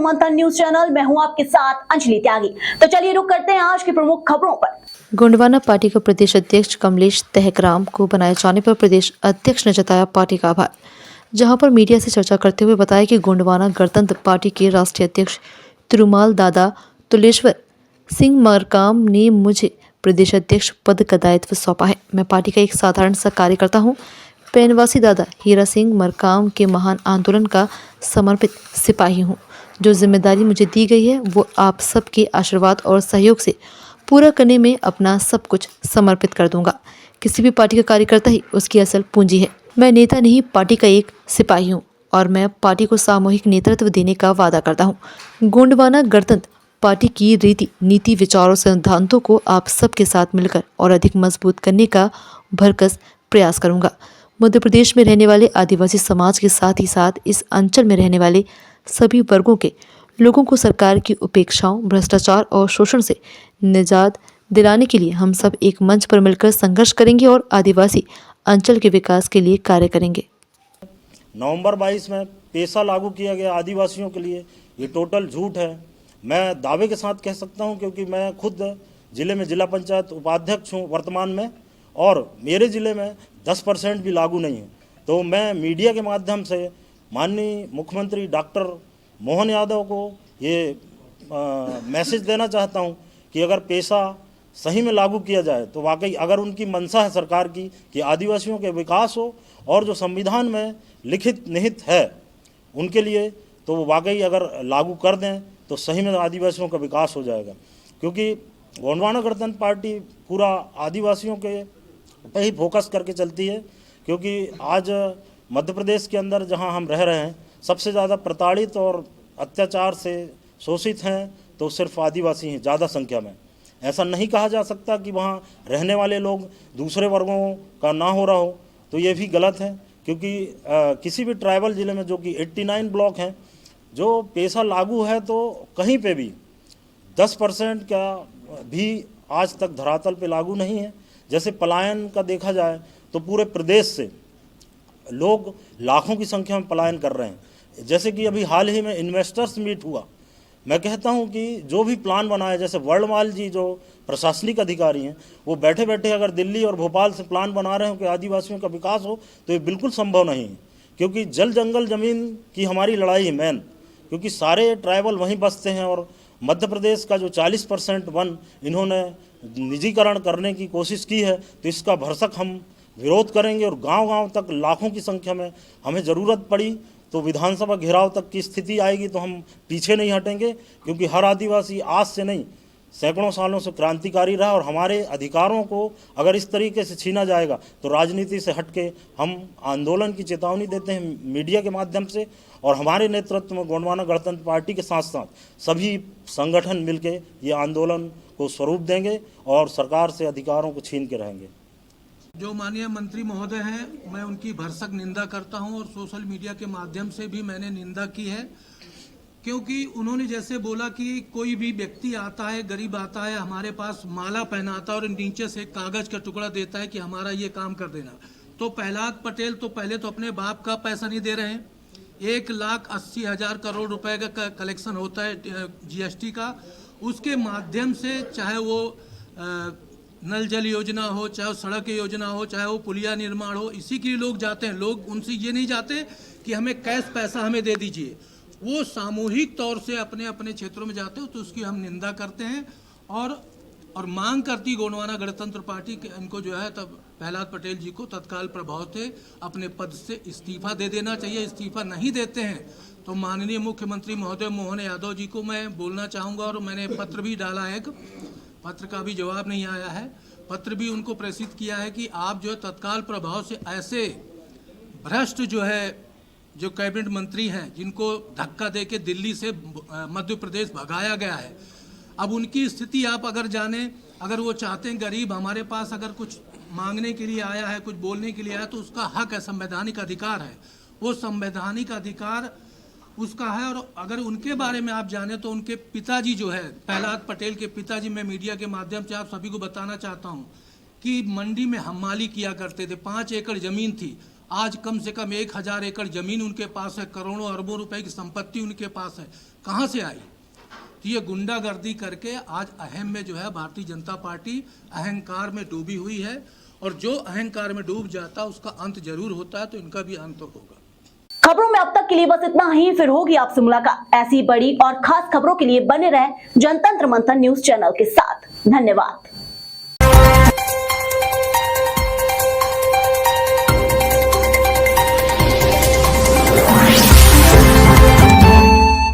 मंथन news channel. मैं हूं आपके साथ अंजलि त्यागी। तो चलिए रुक करते हैं आज की प्रमुख खबरों पर। गोंडवाना पार्टी के प्रदेश अध्यक्ष कमलेश तहकराम को बनाए जाने पर प्रदेश अध्यक्ष ने जताया पार्टी का आभार। जहां पर मीडिया से चर्चा करते हुए बताया कि गोंडवाना गणतंत्र पार्टी के राष्ट्रीय अध्यक्ष तिरुमाल दादा तुलेश्वर सिंह मरकाम ने मुझे प्रदेश अध्यक्ष पद का दायित्व सौंपा है। मैं पार्टी का एक साधारण सा कार्यकर्ता हूँ। पैनवासी दादा हीरा सिंह मरकाम के महान आंदोलन का समर्पित सिपाही हूँ। जो जिम्मेदारी मुझे दी गई है वो आप सबके आशीर्वाद और सहयोग से पूरा करने में अपना सब कुछ समर्पित कर दूंगा। किसी भी पार्टी का कार्यकर्ता ही उसकी असल पूंजी है। मैं नेता नहीं, पार्टी का एक सिपाही हूँ और मैं पार्टी को सामूहिक नेतृत्व देने का वादा करता हूँ। गोंडवाना गणतंत्र पार्टी की रीति, नीति, विचार और सिद्धांतों को आप सबके साथ मिलकर और अधिक मजबूत करने का भरकस प्रयास करूंगा। मध्य प्रदेश में रहने वाले आदिवासी समाज के साथ ही साथ इस अंचल में रहने वाले सभी वर्गों के लोगों को सरकार की उपेक्षाओं, भ्रष्टाचार और शोषण से निजात दिलाने के लिए हम सब एक मंच पर मिलकर संघर्ष करेंगे और आदिवासी अंचल के विकास के लिए कार्य करेंगे। नवंबर 22 में पैसा लागू किया गया आदिवासियों के लिए, ये टोटल झूठ है। मैं दावे के साथ कह सकता हूं क्योंकि मैं खुद जिले में जिला पंचायत उपाध्यक्ष हूं वर्तमान में, और मेरे ज़िले में 10% भी लागू नहीं है। तो मैं मीडिया के माध्यम से माननीय मुख्यमंत्री डॉक्टर मोहन यादव को ये मैसेज देना चाहता हूं कि अगर पैसा सही में लागू किया जाए तो वाकई अगर उनकी मंशा है सरकार की कि आदिवासियों के विकास हो और जो संविधान में लिखित निहित है उनके लिए, तो वो वाकई अगर लागू कर दें तो सही में आदिवासियों का विकास हो जाएगा। क्योंकि गोंडवाना गणतंत्र पार्टी पूरा आदिवासियों के पे ही फोकस करके चलती है। क्योंकि आज मध्य प्रदेश के अंदर जहां हम रह रहे हैं, सबसे ज़्यादा प्रताड़ित और अत्याचार से शोषित हैं तो सिर्फ आदिवासी हैं ज़्यादा संख्या में। ऐसा नहीं कहा जा सकता कि वहाँ रहने वाले लोग दूसरे वर्गों का ना हो रहा हो, तो ये भी गलत है। क्योंकि किसी भी ट्राइबल ज़िले में जो कि 89 ब्लॉक हैं, जो पैसा लागू है तो कहीं पे भी 10% का भी आज तक धरातल पे लागू नहीं है। जैसे पलायन का देखा जाए तो पूरे प्रदेश से लोग लाखों की संख्या में पलायन कर रहे हैं। जैसे कि अभी हाल ही में इन्वेस्टर्स मीट हुआ, मैं कहता हूं कि जो भी प्लान बना है, जैसे वर्णमाल जी जो प्रशासनिक अधिकारी हैं, वो बैठे बैठे अगर दिल्ली और भोपाल से प्लान बना रहे हो कि आदिवासियों का विकास हो, तो ये बिल्कुल संभव नहीं है। क्योंकि जल जंगल ज़मीन की हमारी लड़ाई है मेन, क्योंकि सारे ट्राइबल वहीं बसते हैं। और मध्य प्रदेश का जो 40% वन इन्होंने निजीकरण करने की कोशिश की है, तो इसका भरसक हम विरोध करेंगे। और गांव-गांव तक लाखों की संख्या में हमें ज़रूरत पड़ी तो विधानसभा घेराव तक की स्थिति आएगी तो हम पीछे नहीं हटेंगे। क्योंकि हर आदिवासी आज से नहीं, सैकड़ों सालों से क्रांतिकारी रहा, और हमारे अधिकारों को अगर इस तरीके से छीना जाएगा तो राजनीति से हटके हम आंदोलन की चेतावनी देते हैं मीडिया के माध्यम से। और हमारे नेतृत्व में गोंडवाना गणतंत्र पार्टी के साथ साथ सभी संगठन मिलके ये आंदोलन को स्वरूप देंगे और सरकार से अधिकारों को छीन के रहेंगे। जो माननीय मंत्री महोदय हैं, मैं उनकी भरसक निंदा करता हूं और सोशल मीडिया के माध्यम से भी मैंने निंदा की है। क्योंकि उन्होंने जैसे बोला कि कोई भी व्यक्ति आता है, गरीब आता है, हमारे पास माला पहनाता है और नीचे से कागज का टुकड़ा देता है कि हमारा ये काम कर देना। तो प्रहलाद पटेल तो पहले तो अपने बाप का पैसा नहीं दे रहे हैं। 1,80,000 करोड़ रुपए का कलेक्शन होता है GST का, उसके माध्यम से चाहे वो नल जल योजना हो, चाहे वो सड़क योजना हो, चाहे वो पुलिया निर्माण हो, इसी के लिए लोग जाते हैं। लोग उनसे ये नहीं जाते कि हमें कैश पैसा हमें दे दीजिए, वो सामूहिक तौर से अपने अपने क्षेत्रों में जाते हो, तो उसकी हम निंदा करते हैं। और मांग करती गोंडवाना गणतंत्र पार्टी के इनको जो है तब प्रहलाद पटेल जी को तत्काल प्रभाव से अपने पद से इस्तीफा दे देना चाहिए। इस्तीफा नहीं देते हैं तो माननीय मुख्यमंत्री महोदय मोहन यादव जी को मैं बोलना चाहूँगा, और मैंने पत्र भी डाला है, पत्र का भी जवाब नहीं आया है, पत्र भी उनको प्रेषित किया है कि आप जो है तत्काल प्रभाव से ऐसे भ्रष्ट जो है जो कैबिनेट मंत्री हैं जिनको धक्का दे के दिल्ली से मध्य प्रदेश भगाया गया है, अब उनकी स्थिति आप अगर जाने, अगर वो चाहते हैं गरीब हमारे पास अगर कुछ मांगने के लिए आया है, कुछ बोलने के लिए आया, तो उसका हक है, संवैधानिक अधिकार है, वो संवैधानिक अधिकार उसका है। और अगर उनके बारे में आप जाने तो उनके पिताजी जो है प्रहलाद पटेल के पिताजी, मैं मीडिया के माध्यम से आप सभी को बताना चाहता हूं कि मंडी में हमाली किया करते थे, 5 एकड़ जमीन थी आज कम से कम 1000 एकड़ जमीन उनके पास है, करोड़ों अरबों रुपए की संपत्ति उनके पास है, कहाँ से आई? तो ये गुंडागर्दी करके आज अहम में जो है भारतीय जनता पार्टी अहंकार में डूबी हुई है, और जो अहंकार में डूब जाता है उसका अंत जरूर होता है, तो इनका भी अंत होगा। खबरों में अब तक के लिए बस इतना ही, फिर होगी आपसे मुलाकात ऐसी बड़ी और खास खबरों के लिए बने रहे जनतंत्र मंथन न्यूज चैनल के साथ। धन्यवाद।